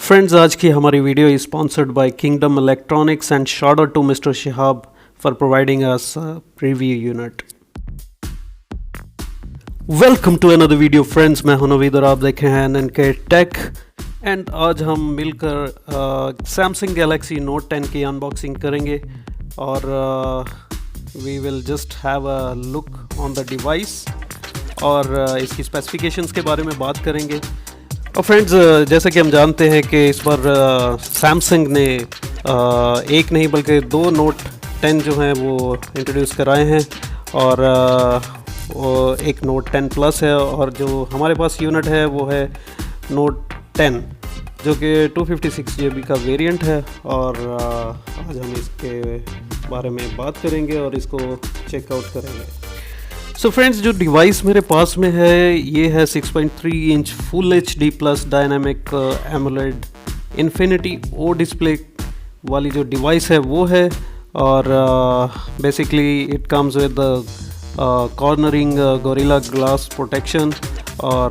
Friends, आज की हमारी video is sponsored by Kingdom Electronics and shout out to mister Shihab for providing us preview unit. Welcome to another video friends, मैं हूं नवीद और आप देख रहे हैं एनके टेक। एंड आज हम मिलकर सैमसंग गैलेक्सी नोट 10 की अनबॉक्सिंग करेंगे और we will just have a look on the device और इसकी स्पेसिफिकेशंस के बारे में बात करेंगे। और फ्रेंड्स, जैसे कि हम जानते हैं कि इस बार सैमसंग ने एक नहीं बल्कि दो नोट 10 जो हैं वो इंट्रोड्यूस कराए हैं और एक नोट 10 प्लस है और जो हमारे पास यूनिट है वो है नोट 10 जो कि 256 GB का वेरिएंट है। और आज हम इसके बारे में बात करेंगे और इसको चेकआउट करेंगे। सो फ्रेंड्स, जो डिवाइस मेरे पास में है ये है 6.3 inch full HD plus dynamic AMOLED infinity O display वाली जो डिवाइस है वो है। और basically it comes with Corning Gorilla Glass protection और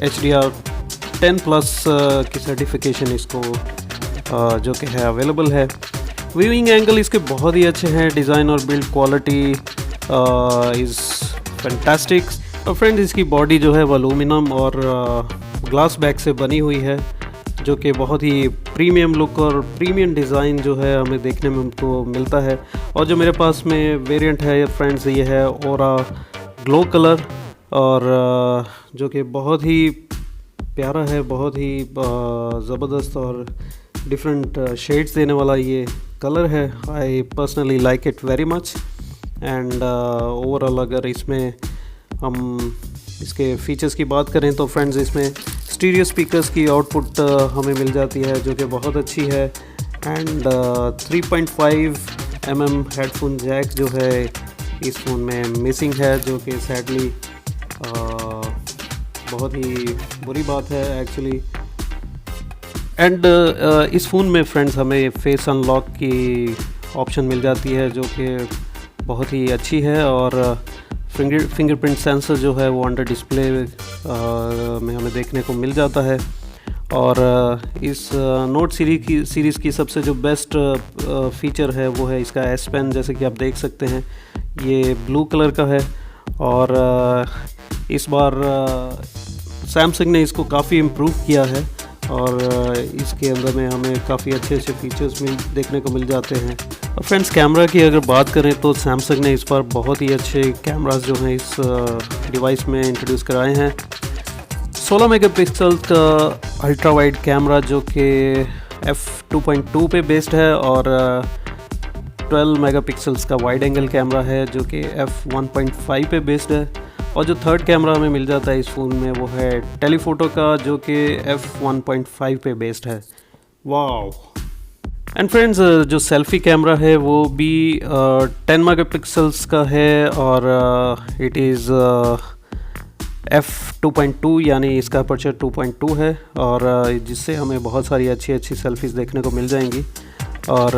HDR10 प्लस की सर्टिफिकेशन इसको जो कि है अवेलेबल है। व्यूइंग एंगल इसके बहुत ही अच्छे हैं, डिज़ाइन और बिल्ड क्वालिटी इज़ फैंटास्टिक। और फ्रेंड्स, इसकी बॉडी जो है वो एल्यूमिनियम और ग्लास बैक से बनी हुई है जो कि बहुत ही प्रीमियम लुक और प्रीमियम डिज़ाइन जो है हमें देखने में हमको मिलता है। और जो मेरे पास में वेरिएंट है फ्रेंड्स ये है ओरा ग्लो कलर और जो कि बहुत ही प्यारा है, बहुत ही ज़बरदस्त और डिफरेंट शेड्स देने वाला ये कलर है। I personally like it very much. And overall अगर इसमें हम इसके फीचर्स की बात करें तो फ्रेंड्स इसमें स्टीरियो स्पीकर्स की आउटपुट हमें मिल जाती है जो कि बहुत अच्छी है। एंड 3.5 mm हेडफोन जैक जो है इस फ़ोन में मिसिंग है जो कि सैडली बहुत ही बुरी बात है एक्चुअली। एंड इस फ़ोन में फ्रेंड्स हमें फेस अनलॉक की ऑप्शन मिल जाती है जो कि बहुत ही अच्छी है और फिंगरप्रिंट सेंसर जो है वो अंडर डिस्प्ले में हमें देखने को मिल जाता है। और इस नोट सीरीज़ की सबसे जो बेस्ट फीचर है वो है इसका एस पेन, जैसे कि आप देख सकते हैं ये ब्लू कलर का है। और इस बार सैमसंग ने इसको काफ़ी इम्प्रूव किया है और इसके अंदर में हमें काफ़ी अच्छे अच्छे फीचर्स देखने को मिल जाते हैं। और फ्रेंड्स, कैमरा की अगर बात करें तो सैमसंग ने इस बार बहुत ही अच्छे कैमरास जो हैं इस डिवाइस में इंट्रोड्यूस कराए हैं। 16 मेगापिक्सल का अल्ट्रा वाइड कैमरा जो कि f2.2 पे बेस्ड है और 12 मेगापिक्सल्स का वाइड एंगल कैमरा है जो कि f1.5 पे बेस्ड है। और जो थर्ड कैमरा हमें मिल जाता है इस फ़ोन में वो है टेलीफोटो का जो कि f1.5 पे बेस्ड है। वाव! एंड फ्रेंड्स, जो सेल्फ़ी कैमरा है वो भी 10 मेगापिक्सल्स का है और इट इज़ f2.2 यानी इसका अपर्चर 2.2 है और जिससे हमें बहुत सारी अच्छी अच्छी सेल्फीज़ देखने को मिल जाएंगी। और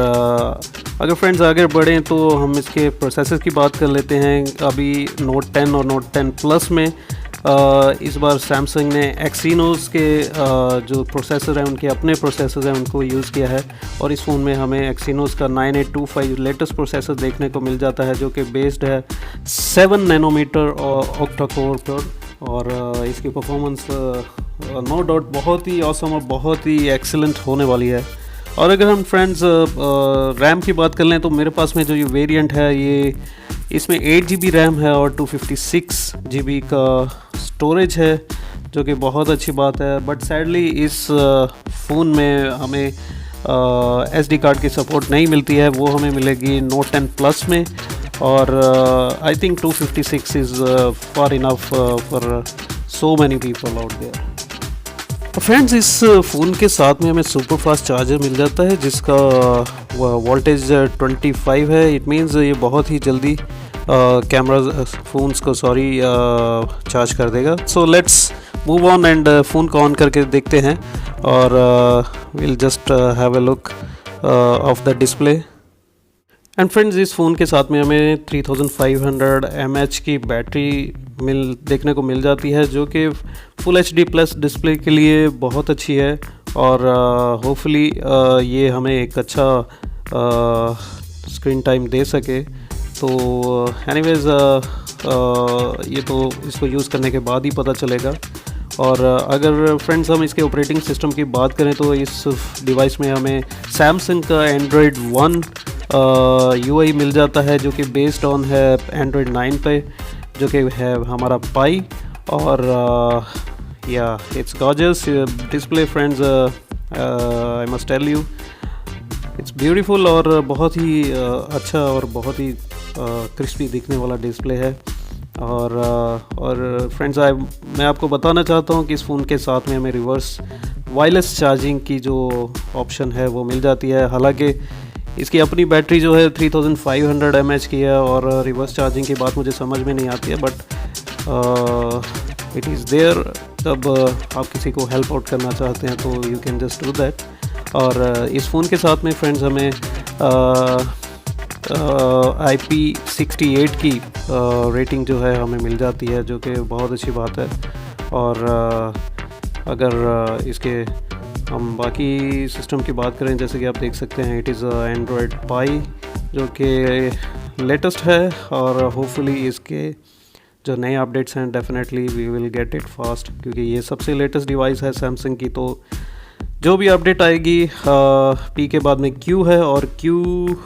अगर फ्रेंड्स आगे बढ़ें तो हम इसके प्रोसेसर की बात कर लेते हैं। अभी नोट 10 और नोट 10 प्लस में इस बार सैमसंग ने एक्सीनोस के जो प्रोसेसर हैं उनके अपने प्रोसेसर हैं उनको यूज़ किया है। और इस फ़ोन में हमें एक्सीनोस का 9825 लेटेस्ट प्रोसेसर देखने को मिल जाता है जो कि बेस्ड है 7 नैनोमीटर ऑक्टा कोर पर। और इसकी परफॉर्मेंस नो डाउट बहुत ही ऑसम और बहुत ही एक्सीलेंट होने वाली है। और अगर हम फ्रेंड्स रैम की बात कर लें तो मेरे पास में जो ये वेरिएंट है ये इसमें 8 GB रैम है और 256 GB का स्टोरेज है जो कि बहुत अच्छी बात है। बट सैडली इस फ़ोन में हमें SD कार्ड की सपोर्ट नहीं मिलती है, वो हमें मिलेगी नोट 10 प्लस में। और I think 256 is far enough for so many people out there. Friends, इस फ़ोन के साथ में हमें सुपर फास्ट चार्जर मिल जाता है जिसका वोल्टेज 25 है। इट मीन्स ये बहुत ही जल्दी कैमरा फ़ोन्स को चार्ज कर देगा। So let's move on and phone को ऑन करके देखते हैं और will just have a look of the display. And friends, इस फ़ोन के साथ में हमें 3500 mAh की बैटरी देखने को मिल जाती है जो कि फुल HD प्लस डिस्प्ले के लिए बहुत अच्छी है और होपफुली ये हमें एक अच्छा स्क्रीन टाइम दे सके। तो एनीवेज़ ये तो इसको यूज़ करने के बाद ही पता चलेगा। और अगर फ्रेंड्स हम इसके ऑपरेटिंग सिस्टम की बात करें तो इस डिवाइस में हमें सैमसंग का एंड्रॉयड 1 यूआई मिल जाता है, जो कि बेस्ड ऑन है एंड्रॉयड 9 पे, जो कि है हमारा पाई। और या it's gorgeous display friends, I must tell you it's beautiful और बहुत ही अच्छा और बहुत ही क्रिस्पी दिखने वाला डिस्प्ले है। और फ्रेंड्स मैं आपको बताना चाहता हूँ कि इस फ़ोन के साथ में हमें रिवर्स वायरलेस चार्जिंग की जो ऑप्शन है वो मिल जाती है। हालांकि इसकी अपनी बैटरी जो है 3500 mAh की है और रिवर्स चार्जिंग की बात मुझे समझ में नहीं आती है, बट इट इज़ देयर। जब आप किसी को हेल्प आउट करना चाहते हैं तो you can just do that. और इस फ़ोन के साथ में फ्रेंड्स हमें IP68 की रेटिंग जो है हमें मिल जाती है, जो कि बहुत अच्छी बात है। और अगर इसके हम बाकी सिस्टम की बात करें, जैसे कि आप देख सकते हैं इट इज़ एंड्रॉयड पाई, जो कि लेटेस्ट है। और होपफुली इसके जो नए अपडेट्स हैं definitely we will get it fast, क्योंकि ये सबसे लेटेस्ट डिवाइस है सैमसंग की। तो जो भी अपडेट आएगी पी के बाद में क्यू है, और Q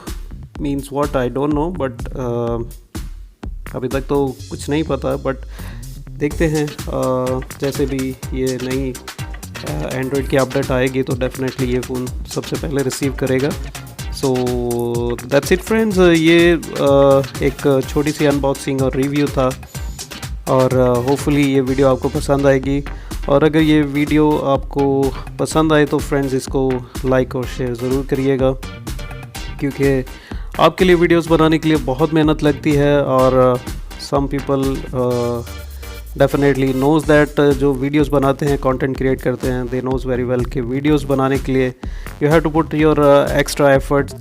means what I don't know, but अभी तक तो कुछ नहीं पता। बट देखते हैं जैसे भी ये नई एंड्रॉयड की अपडेट आएगी तो डेफिनेटली ये फ़ोन सबसे पहले रिसीव करेगा। सो दैट्स इट फ्रेंड्स, ये एक छोटी सी अनबॉक्सिंग और रिव्यू था। और होपफुली ये वीडियो आपको पसंद आएगी। और अगर ये वीडियो आपको पसंद आए तो फ्रेंड्स इसको लाइक और शेयर ज़रूर करिएगा, क्योंकि आपके लिए वीडियोस बनाने के लिए बहुत मेहनत लगती है। और some people definitely knows that, जो वीडियोस बनाते हैं, कंटेंट क्रिएट करते हैं, दे नोज़ वेरी वेल कि वीडियोस बनाने के लिए you have to put your extra efforts,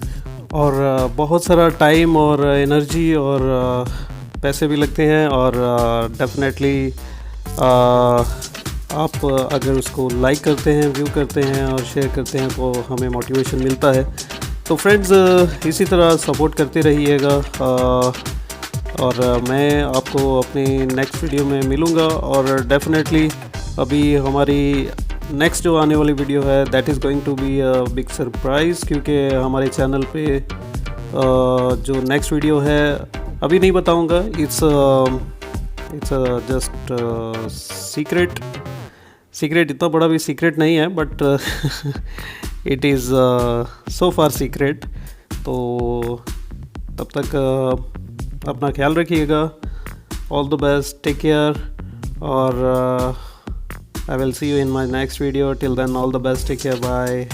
और बहुत सारा टाइम और एनर्जी और पैसे भी लगते हैं। और डेफिनेटली आप अगर उसको लाइक करते हैं, व्यू करते हैं और शेयर करते हैं तो हमें मोटिवेशन मिलता है। तो फ्रेंड्स इसी तरह सपोर्ट करते रहिएगा। और मैं आपको अपनी नेक्स्ट वीडियो में मिलूँगा। और डेफिनेटली अभी हमारी नेक्स्ट जो आने वाली वीडियो है that is going to be a big surprise, क्योंकि हमारे चैनल पे जो नेक्स्ट वीडियो है अभी नहीं बताऊँगा। इट्स जस्ट सीक्रेट, इतना बड़ा भी सीक्रेट नहीं है, but it is so far secret. तो तब तक अपना ख्याल रखिएगा। All the best, take care, और I will see you in my next video. Till then all the best, take care, bye.